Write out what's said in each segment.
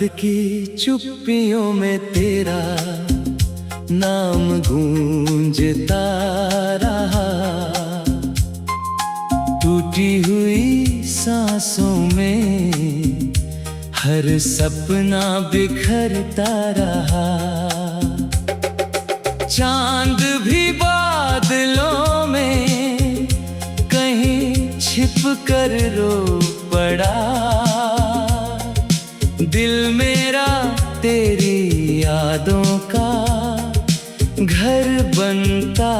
की चुप्पियों में तेरा नाम गूंजता रहा। टूटी हुई सांसों में हर सपना बिखरता रहा। चांद भी बादलों में कहीं छिप कर रो पड़ा। दिल मेरा तेरी यादों का घर बनता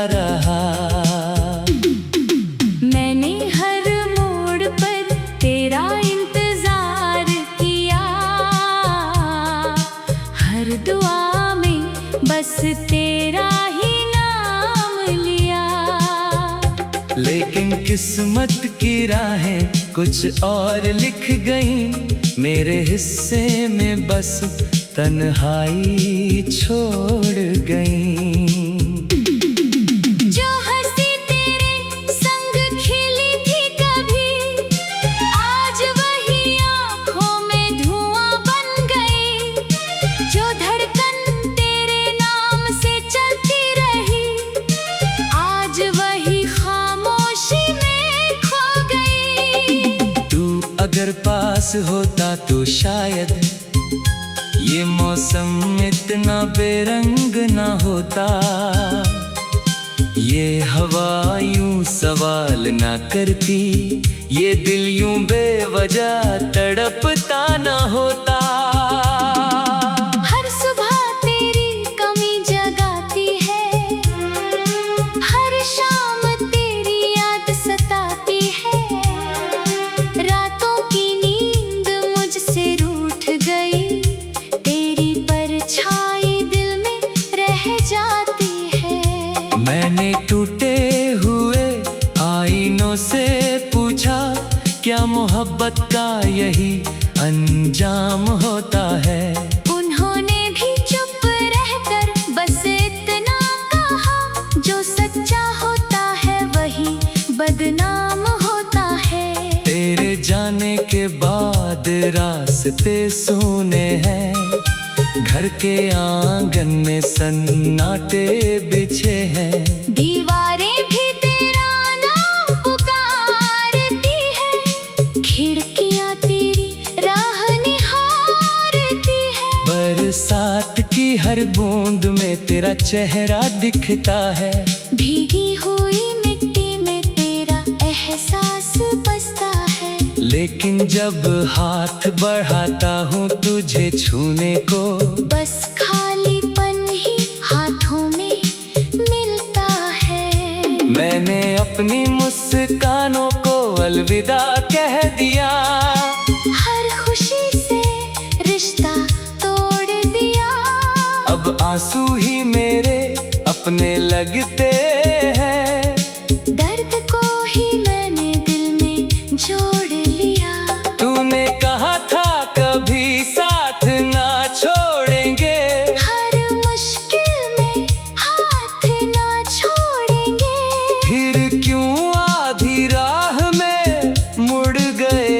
रहा। मैंने हर मोड़ पर तेरा इंतजार किया, हर दुआ में बस तेरा ही नाम लिया। लेकिन किस्मत की राहें कुछ और लिख गईं, मेरे हिस्से में बस तन्हाई छोड़ गईं। जो हंसी तेरे संग खिली थी कभी, आज वही आँखों में धुआं बन गई। जो धड़कन तेरे नाम से चलती रही, आज वही खामोशी में खो गई। तू अगर पास होता तो शायद ये मौसम इतना बेरंग ना होता। ये हवा यूं सवाल ना करती, ये दिल यूं बेवजह तड़पता ना होता। हर सुबह तेरी कमी जगाती है, हर शाम तेरी याद सताती है। रातों की नींद मुझसे रूठ गई, तेरी परछाई दिल में रह जाती है। मैंने टूटे हुए आईनों से पूछा, क्या मोहब्बत का यही अंजाम होता है? उन्होंने भी चुप रहकर बस इतना कहा, जो सच्चा होता है वही बदनाम होता है। तेरे जाने के बाद रास्ते सूने हैं, घर के आंगन में सन्नाटे बिछे हैं। दीवारें भी तेरा नाम पुकारती है, खिड़कियां तेरी राह निहारती है। बरसात की हर बूंद में तेरा चेहरा दिखता है। भीगी हुई मिट्टी में तेरा एहसास बसता है। लेकिन जब हाथ बढ़ाता हूँ तुझे छूने को, बस खालीपन ही हाथों में मिलता है। मैंने अपनी मुस्कानों को अलविदा कह दिया। हर खुशी से रिश्ता तोड़ दिया। अब आंसू ही मेरे अपने लगते हैं। दर्द को ही मैंने दिल में जोड़ लिया। तूने कहा था कभी साथ ना छोड़ेंगे, हर मुश्किल में हाथ ना छोड़ेंगे। फिर क्यों आधी राह में मुड़ गए?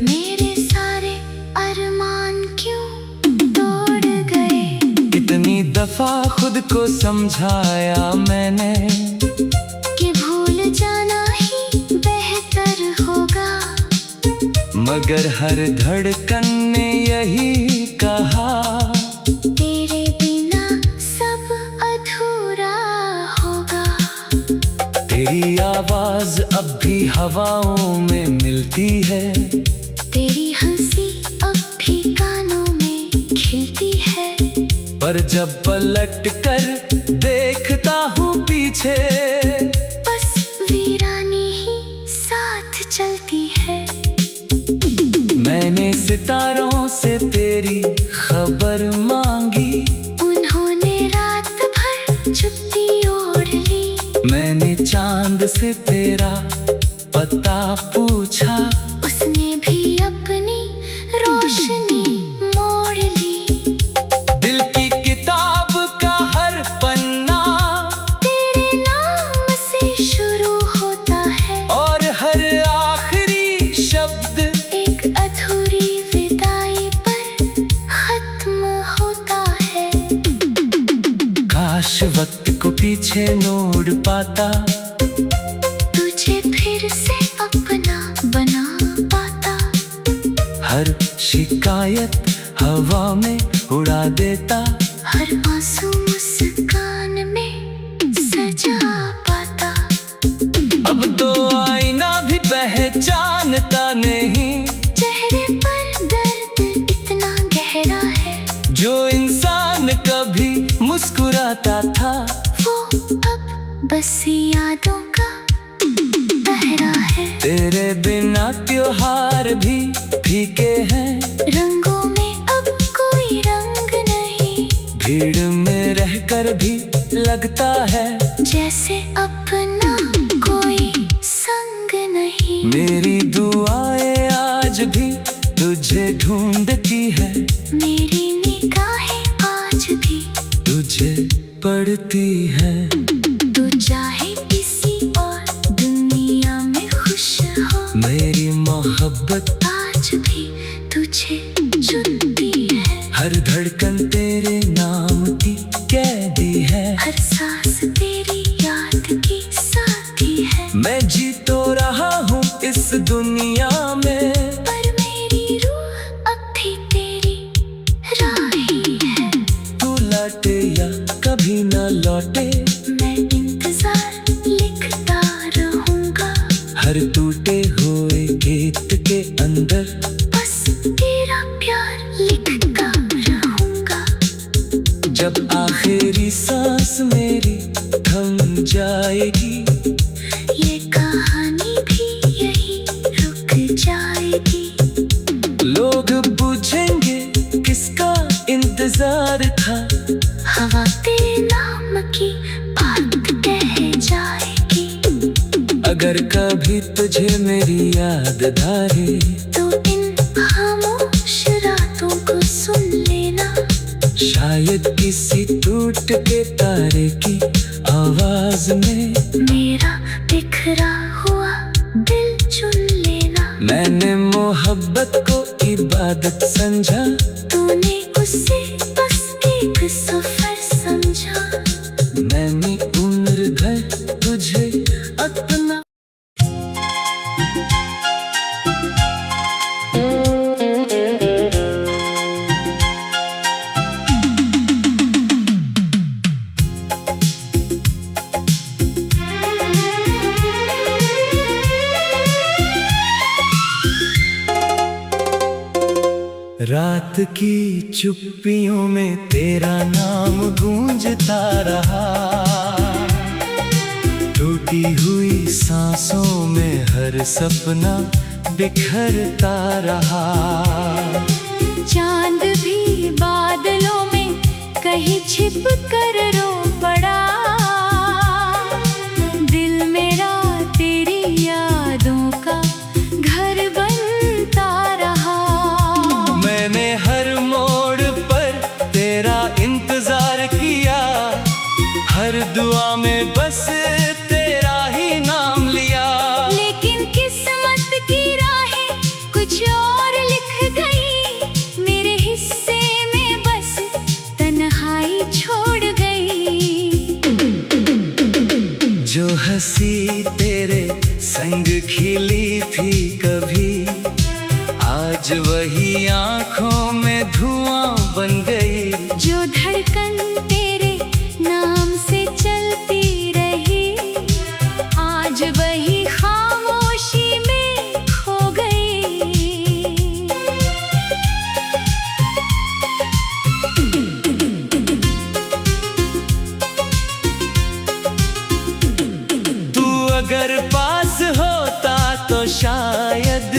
मेरे सारे अरमान क्यों तोड़ गए? कितनी दफा खुद को समझाया मैंने कि भूल जाना ही बेहतर होगा, मगर हर धड़कन ने यही कहा, तेरे बिना सब अधूरा होगा। तेरी आवाज अब भी हवाओं में मिलती है। तेरी हंसी अब भी कानों में खिलती है। पर जब पलट कर देखता हूँ पीछे, बस वीरानी ही साथ चलती है। मैंने सितारों से तेरी खबर मांगी, उन्होंने रात भर चुप्पी ओढ़ ली। मैंने चांद से तेरा पता पूछा, उसने भी अपनी रोशनी मोड़ ली। दिल की किताब का हर पन्ना तेरे नाम से शुरू होता है, और हर आखिरी शब्द एक अधूरी विदाई पर पीछे नोड़ पाता, तुझे फिर से अपना बना पाता। हर शिकायत हवा में उड़ा देता, हर आंसू मुस्कान में सजा पाता। अब तो आईना भी पहचानता नहीं, चेहरे पर दर्द इतना गहरा है, जो इंसान कभी मुस्कुराता था वो अब बस यादों का पहरा है। तेरे बिना त्योहार भी फीके हैं, रंगों में अब कोई रंग नहीं, भीड़ में रहकर भी लगता है जैसे अपना कोई संग नहीं। मेरी दुआएं आज भी तुझे ढूंढती है, मेरी निगाहें आज भी तुझे पढ़ती है। तू चाहे किसी और दुनिया में खुश हो, मेरी मोहब्बत आज भी तुझे चुनती है। हर धड़कन तेरे नाम की कैदी है, हर सांस तेरी याद की साथी है। मैं जी तो रहा हूँ इस दुनिया में, पर मेरी रूह अब भी तेरी राही है। तू लौटे या कभी न लौटे, मैं इंतजार लिखता रहूंगा, हर टूटे हुए गीत के अंदर बस तेरा प्यार लिखता रहूंगा। जब आखिरी सांस मेरी थम जाएगी, ये कहानी भी यही रुक जाएगी। लोग पूछेंगे किसका इंतजार था, हवा तेरे नाम की बात कह जाएगी। अगर कभी तुझे मेरी याद धारे, तो इन खामोश रातों को सुन लेना, शायद किसी टूट के तारे की आवाज में मेरा बिखरा हुआ दिल चुन लेना। मैंने मोहब्बत को इबादत समझा, तूने उसे बस एक सफर समझा। मैंने उम्र भर तुझे अपना रात की चुप्पियों में तेरा नाम गूंजता रहा, टूटी हुई सांसों में हर सपना बिखरता रहा। चांद भी बादलों में कहीं छिप कर रो पड़ा, दिल मेरा तेरी यादों का घर बनता रहा। मैंने हर मोड़ पर तेरा इंतजार किया, हर दुआ में बस तेरा ही नाम लिया। लेकिन किस्मत की राहें कुछ और लिख गई, मेरे हिस्से में बस तन्हाई छोड़ गई। जो हंसी तेरे संग खिली थी कभी, आज वही आंखों में धुआं बन गई। जो धड़कन तेरे नाम से चलती रही, आज वही खामोशी में खो गई। तू अगर पास होता तो शायद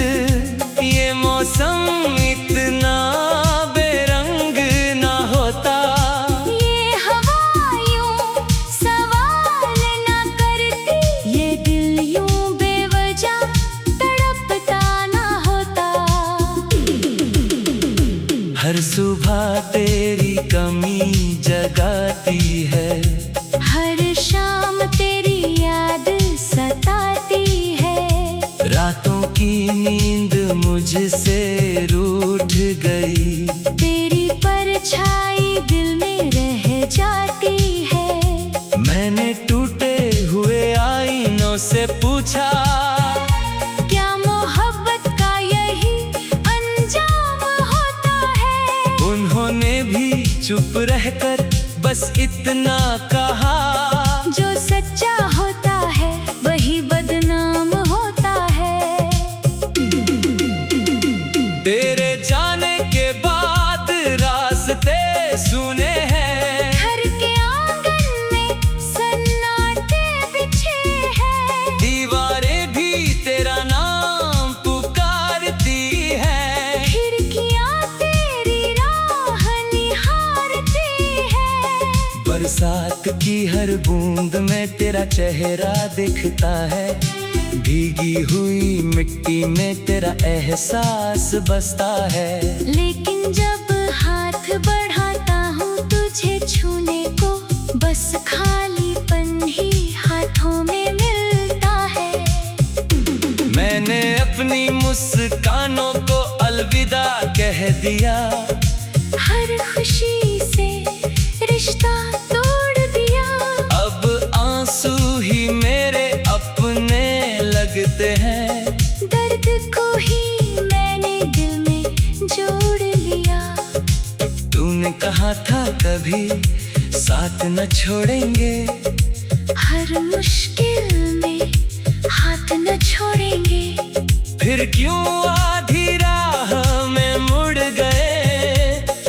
ये मौसम इतना बेरंग ना होता। ये हवा यूं सवाल ना करती, ये दिल यूं बेवजह तड़पता ना होता। हर सुबह तेरी कमी जगाती है, हर शाम तेरी याद सताती है। रातों की नींद मुझसे रूठ गई, तेरी परछाई दिल में रह जाती है। मैंने पूछा, क्या मोहब्बत का यही अंजाम होता है? उन्होंने भी चुप रहकर बस इतना कहा, जो सच्चा होता है वही बदनाम होता है। तेरे जाने के बाद रास्ते सुने हैं, घर के आंगन में सन्नाटे बिछे हैं। दीवारें भी तेरा नाम पुकारती हैं। खिड़कियां तेरी राह निहारती हैं। बरसात की हर बूंद में तेरा चेहरा दिखता है, भीगी हुई मिट्टी में तेरा एहसास बसता है। लेकिन जब हाथ बढ़ाता हूँ तुझे छूने को, बस खालीपन ही हाथों में मिलता है। मैंने अपनी मुस्कानों को अलविदा कह दिया, हर खुशी से रिश्ता तोड़ दिया। अब आंसू ही मेरे अपने लगते हैं। दर्द को ही मैंने दिल में जोड़ लिया। तूने कहा था कभी साथ न छोड़ेंगे, हर मुश्किल में हाथ न छोड़ेंगे। फिर क्यों आधी राह में मुड़ गए?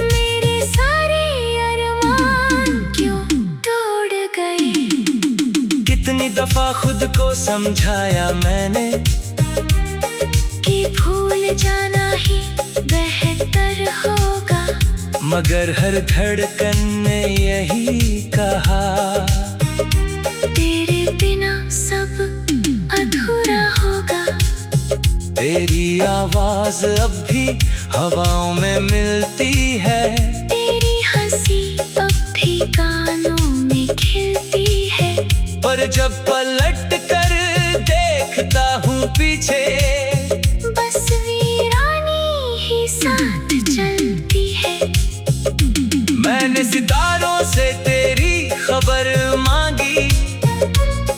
मेरे सारे अरमान क्यों तोड़ गए? कितनी दफा खुद को समझाया मैंने कि भूल जाना ही बेहतर होगा, मगर हर धड़कन ने यही कहा, तेरे बिना सब अधूरा होगा। तेरी आवाज अब भी हवाओं में मिलती है, तेरी हंसी अब भी कानों में खिलती है। पर जब पलट कर देखता हूँ पीछे, बस वीरानी ही साथ चलती है। मैंने सितारों से तेरी खबर मांगी,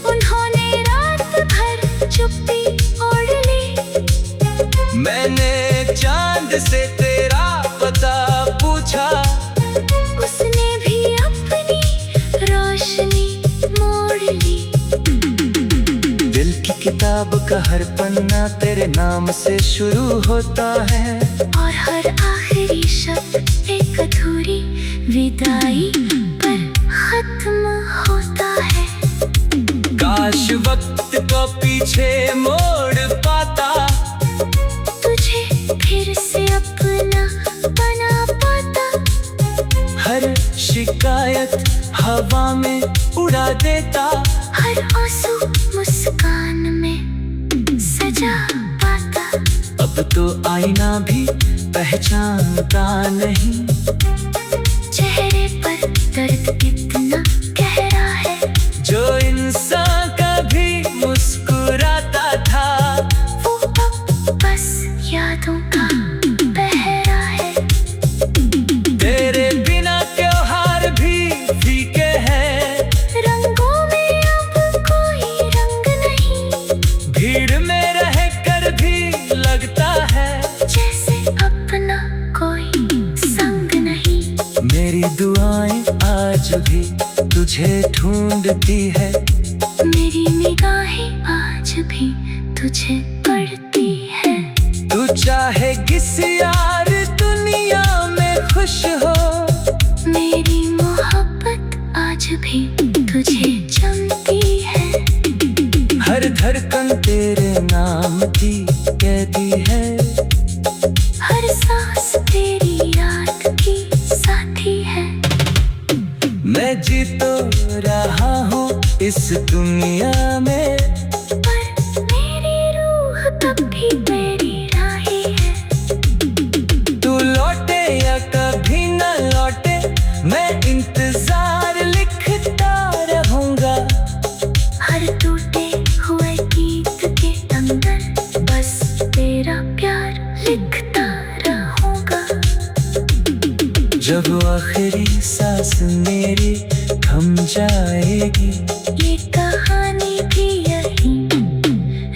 उन्होंने रात भर चुप्पी ओढ़ ली। मैंने चांद से तेरा पता पूछा, उसने भी अपनी रोशनी मोड़ ली। दिल की किताब का हर पन्ना तेरे नाम से शुरू होता है, और हर आखिरी शब्द एक अधूरी विदाई पर खत्म होता है। काश वक्त को पीछे मोड़ पाता, तुझे फिर से अपना बना पाता। हर शिकायत हवा में उड़ा देता, हर आंसू मुस्कान में सजा पाता। अब तो आईना भी पहचानता नहीं, चेहरे पर दर्द कितना गहरा है। जो इंसान कभी मुस्कुराता था, वो अब बस यादों का पहरा है। तेरे बिना त्योहार भी फीके हैं, रंगों में अब कोई रंग नहीं। भीड़ में रह कर भी लगता है जैसे अपना कोई संग नहीं। मेरी दुआएं आज भी तुझे ढूंढती है, मेरी निगाहें आज भी तुझे पढ़ती है। तू चाहे किस यार दुनिया में खुश हो, मेरी मोहब्बत आज भी तुझे जमती है। हर धड़कन तेरे नाम की कहती है, हर सांस तेरी याद की साथी है। मैं जी तो रहा हूँ इस दुनिया में, पर मेरी रूह तब भी मेरी राही है। तू लौटे या कभी न लौटे, मैं इंतजार लिखता रहूंगा। हर टूटे हुए गीत के अंदर बस तेरा प्यार लिखता रहूंगा। जब आखिरी सांस मेरी थम जाएगी, ये कहानी भी यहीं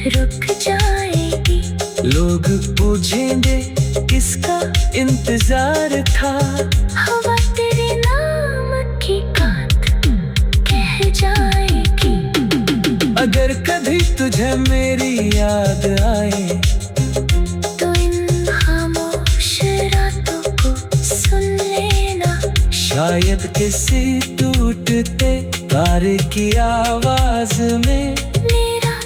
रुक जाएगी। लोग पूछेंगे किसका इंतजार था। हवा तेरे नाम की बात कह जाएगी। अगर कभी तुझे मेरी याद आए तो इन खामोश रातों को सुन लेना। शायद किसी टूटते तारे की आवाज में मेरा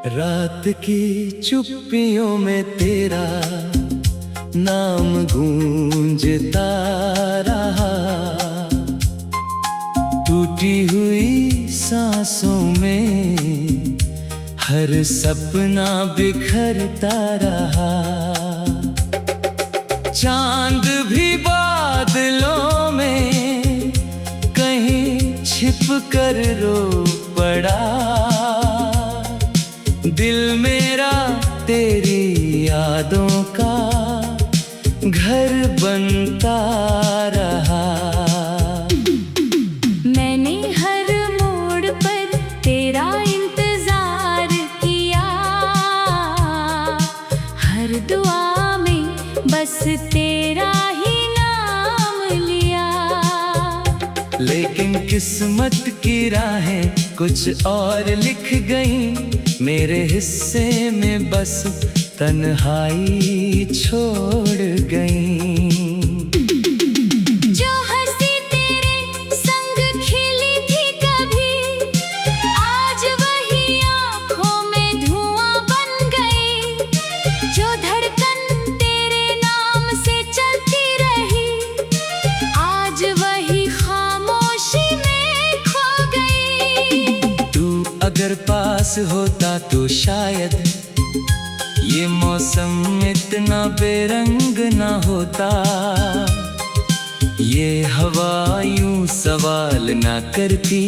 रात की चुप्पियों में तेरा नाम गूंजता रहा। टूटी हुई सांसों में हर सपना बिखरता रहा। चांद भी बादलों में कहीं छिप कर रो पड़ा। दिल मेरा तेरी यादों का घर बनता रहा। मैंने हर मोड़ पर तेरा इंतजार किया। हर दुआ में बस तेरा ही नाम लिया। लेकिन किस्मत की राहें कुछ और लिख गईं। मेरे हिस्से में बस तन्हाई छोड़ गईं। जो हंसी तेरे संग खिली थी कभी, आज वही आँखों में धुआं बन गई। जो धड़कन तेरे नाम से चलती रही, आज वही खामोशी में खो गई। तू अगर पास होता तो शायद ये मौसम इतना बेरंग ना होता। ये हवा यूं सवाल ना करती।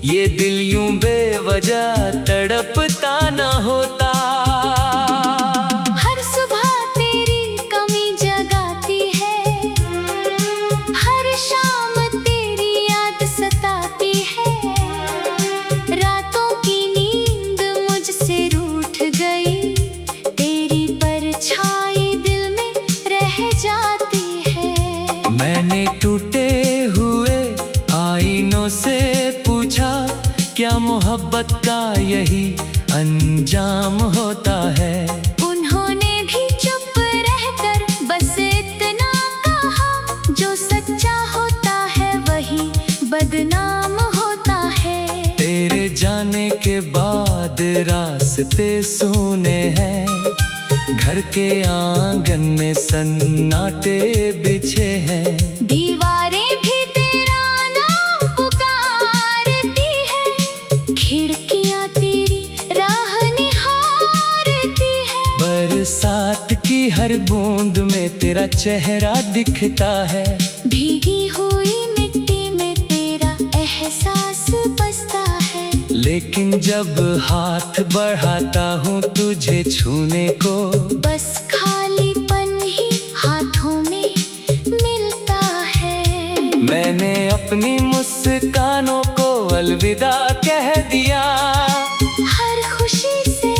ये दिल यूं बेवजह तड़पता ना होता। हर सुबह तेरी कमी जगाती है। हर शाम तेरी याद सताती है। रातों की नींद मुझसे रूठ गई। तेरी परछाई दिल में रह जाती है। मैंने टूटे हुए आईनों से पूछा, क्या मोहब्बत का यही अंजाम होता है। उन्होंने भी चुप रहकर बस इतना कहा, जो सच्चा होता है वही बदनाम होता है। तेरे जाने के बाद रास्ते सूने हैं। घर के आंगन में सन्नाटे बिछे हैं। दीवारें भी तेरा नाम पुकारती है। खिड़कियां तेरी राह निहारती है। बरसात की हर बूंद में तेरा चेहरा दिखता है। भीगी हुई मिट्टी में तेरा एहसास बसता है। लेकिन जब हाथ बढ़ाता हूँ तुझे छूने को, बस खालीपन ही हाथों में मिलता है। मैंने अपनी मुस्कानों को अलविदा कह दिया। हर खुशी से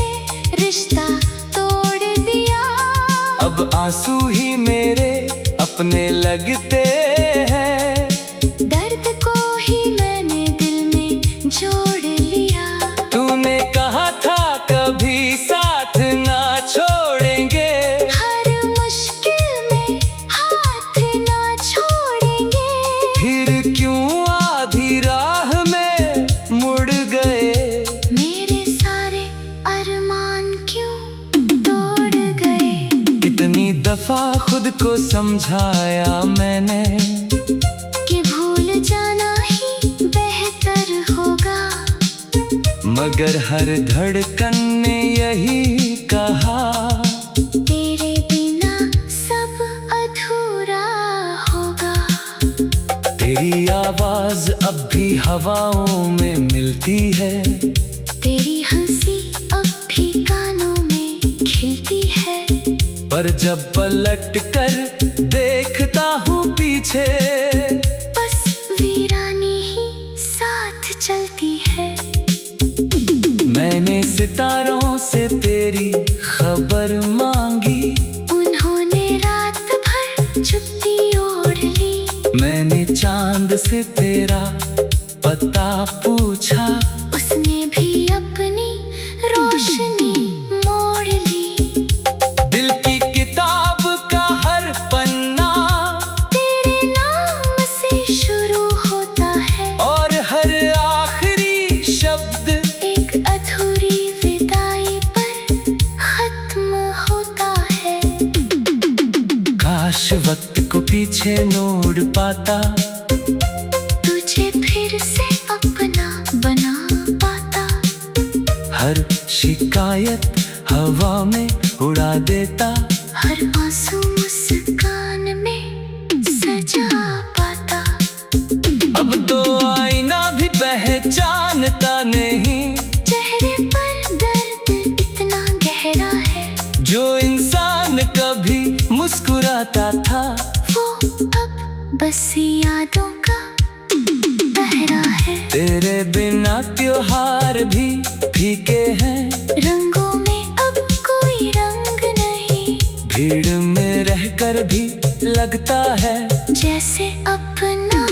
रिश्ता तोड़ दिया। अब आंसू ही मेरे अपने लगते हैं। दर्द को ही मैंने दिल में जोड़ लिया। तूने कहा था कभी साथ ना छोड़ेंगे। हर मुश्किल में हाथ ना छोड़ेंगे। फिर क्यों आधी राह में मुड़ गए। मेरे सारे अरमान क्यों तोड़ गए। कितनी दफा खुद को समझाया मैंने कि भूल जाना ही बेहतर होगा। मगर हर धड़कन ने यही कहा, तेरे बिना सब अधूरा होगा। तेरी आवाज अब भी हवाओं में मिलती है। तेरी हंसी अब भी कानों में खिलती है। पर जब पलट कर देखता हूँ पीछे, बस वीरानी ही साथ चलती है। मैंने सितारों से तेरी खबर मांगी, उन्होंने रात भर चुप्पी ओढ़ ली। मैंने चांद से तेरा पता पूछा, उसने भी अपनी रोशनी मोड़ ली। दिल की किताब का हर पन्ना तेरे नाम से शुरू होता है, और हर आखिरी शब्द एक अधूरी विदाई पर खत्म होता है। काश वक्त को पीछे मोड़ पाता, तुझे फिर से अपना बना पाता। हर शिकायत हवा में उड़ा देता, हर आंसू मुस्कान में सजा पाता। अब तो आईना भी पहचानता नहीं, चेहरे पर दर्द इतना गहरा है। जो इंसान कभी मुस्कुराता था, वो अब बस यादों का पहरा है। तेरे बिना त्योहार भी फीके हैं। रंगों में अब कोई रंग नहीं, भीड़ में रहकर भी लगता है जैसे अपना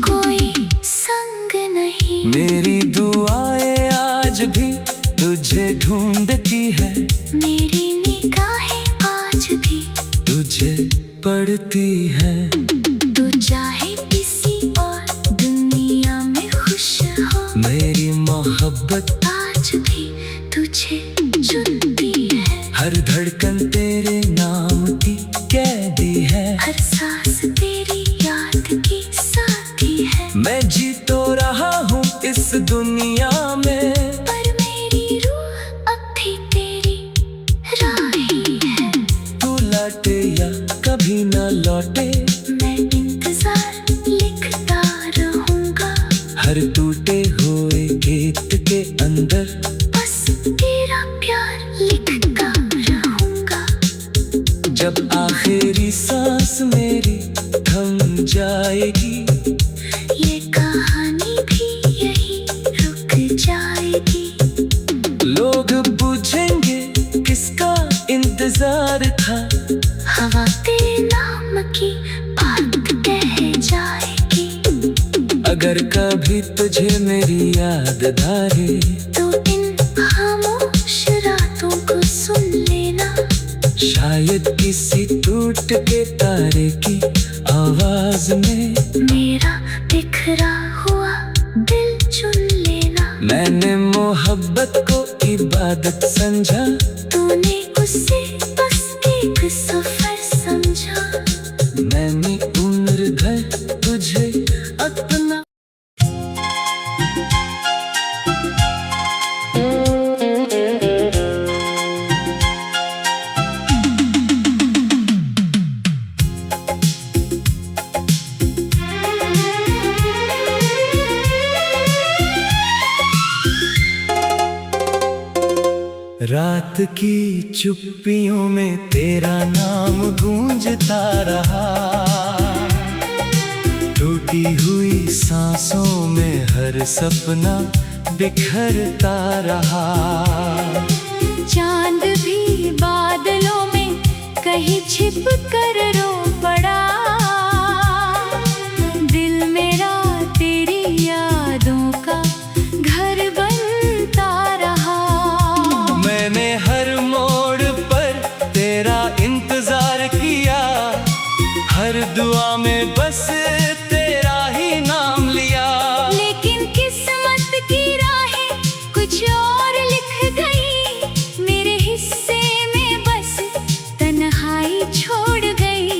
कोई संग नहीं। मेरी दुआएं आज भी तुझे ढूंढती है, मेरी निगाहें आज भी तुझे पढ़ती है। तू चाहे किसी और दुनिया में खुश हो, मेरी मोहब्बत आज भी तुझे चुनती है। हर धड़कन तेरे नाम की कैदी है, हर सांस तेरी याद की साथी है। मैं जी तो रहा हूँ इस दुनिया में, पर मेरी रूह अब भी तेरी राही है। तू लौटे या कभी न लौटे, मैं इंतजार लिखता रहूंगा। हर टूटे हुए गीत के अंदर बस तेरा प्यार लिखता रहूंगा। जब आखिरी सांस मेरी थम जाएगी, ये कहानी भी यही रुक जाएगी। लोग पूछेंगे किसका इंतजार था, हवा तेरे नाम की बात कह जाएगी। अगर कभी तुझे मेरी याद धारे, तो इन खामोश रातों को सुन लेना। शायद किसी टूट के तारे की आवाज में मेरा बिखरा हुआ दिल चुन लेना। मैंने मोहब्बत को इबादत समझा, तूने उसे बस एक सफर समझा। मैंने उम्र भर तुझे अपना। रात की चुप्पियों में तेरा नाम गूंजता रहा, टूटी हुई सांसों में हर सपना बिखरता रहा। चांद भी बादलों में कहीं छिप कर रो पड़ा। दिल मेरा तेरी यादों का घर बनता रहा। मैंने हर मोड़ पर तेरा इंतजार किया, हर दुआ में बस तेरा ही नाम लिया। लेकिन किस्मत की राहें कुछ और लिख गई। मेरे हिस्से में बस तन्हाई छोड़ गई।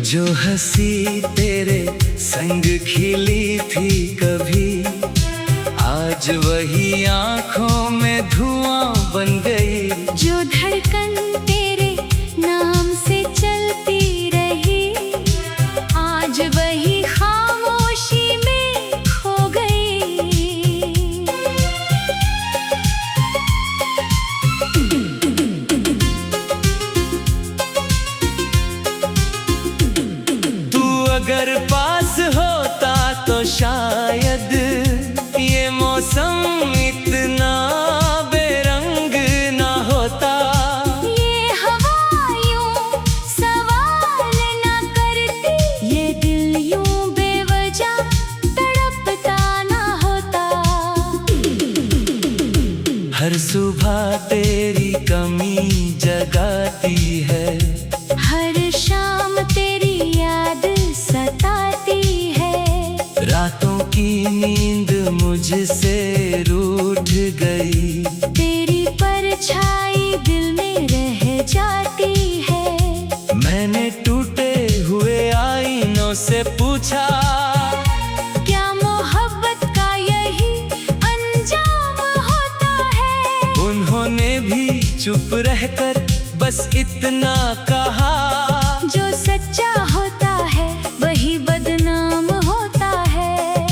जो हंसी तेरे संग खिली थी कभी, आज वही आंखों में धुआं बन गई। जो धड़कन तेरे नाम से चलती रही, आज वही खामोश हर सुबह तेरी कमी जगाती है, हर शाम तेरी याद सताती है। रातों की नींद मुझसे रूठ गई, तेरी परछाई दिल में रह जाती है। मैंने टूटे हुए आईनों से पूछा, क्या मोहब्बत का यही अंजाम होता है? उन्होंने भी चुप रहकर बस इतना कहा, जो सच्चा होता है वही बदनाम होता है।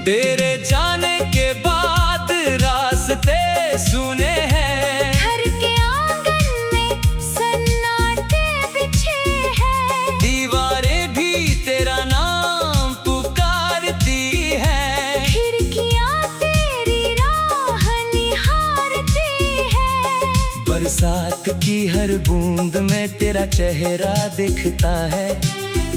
तेरे जाने के बाद रास्ते सुने हैं, घर के आंगन में सन्नाटे बिछे हैं। दीवारें भी तेरा नाम पुकारती हैं, खिड़कियां तेरी राह निहारती हैं। बरसात की हर बूंद में तेरा चेहरा दिखता है,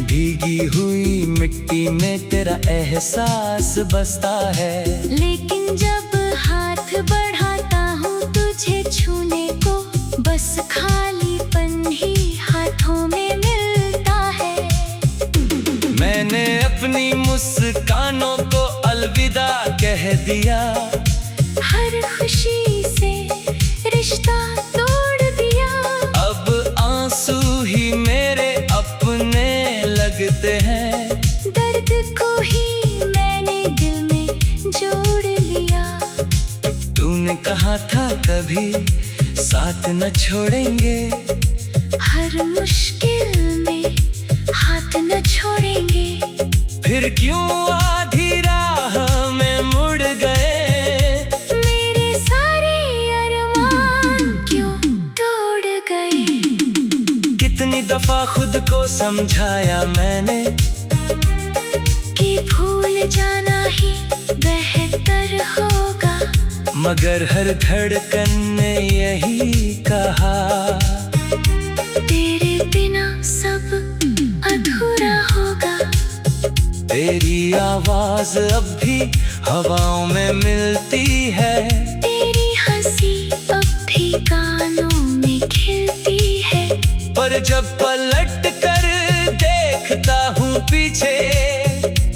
भीगी हुई मिट्टी में तेरा एहसास बसता है। लेकिन जब हाथ बढ़ाता हूँ तुझे छूने को, बस खालीपन ही हाथों में मिलता है। मैंने अपनी मुस्कानों को अलविदा कह दिया, हर खुशी से रिश्ता तोड़ दिया। अब आंसू ही मेरे अपने लगते हैं, दर्द को ही मैंने दिल में जोड़ लिया। तूने कहा था कभी साथ न छोड़ेंगे, हर मुश्किल में हाथ न छोड़ेंगे। फिर क्यों आधी राह में मुड़ गए, मेरे सारे अरमान क्यों तोड़ गए? कितनी दफा खुद को समझाया मैंने, कि भूल जाना ही बेहतर होगा। मगर हर धड़कन ने यही कहा, तेरे बिना सब अधूरा होगा। तेरी आवाज अब भी हवाओं में मिलती है, तेरी हंसी अब भी कानों में खिलती है। पर जब पलट कर देखता हूँ पीछे,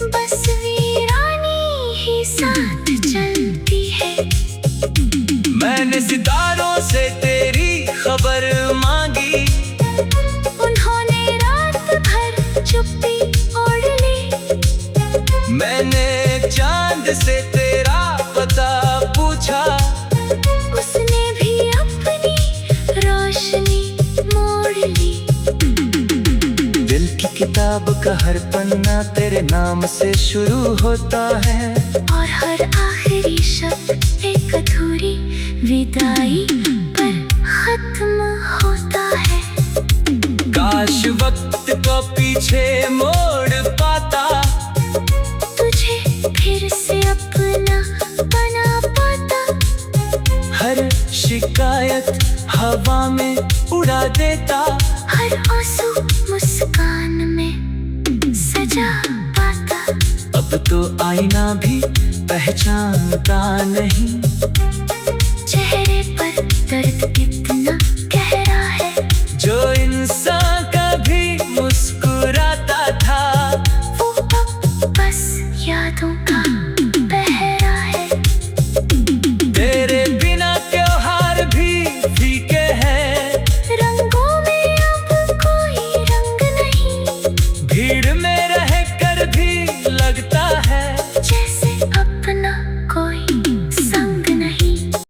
बस वीरानी ही साथ चलती है। मैंने सितारों से तेरी खबर मांगी, उन्होंने रात भर चुप्पी ओढ़ ली। मैंने चांद से तेरा पता पूछा, उसने भी अपनी रोशनी मोड़ ली। दिल की किताब का हर पन्ना तेरे नाम से शुरू होता है, और हर आखिरी शब्द एक अधूरी विदाई पर खत्म होता है। काश वक्त को पीछे मोड़ पाता, तुझे फिर से अपना बना पाता। हर शिकायत हवा में उड़ा देता, हर आंसू मुस्कान में सजा पाता। अब तो आईना भी पहचानता नहीं, चेहरे पर दर्द कितना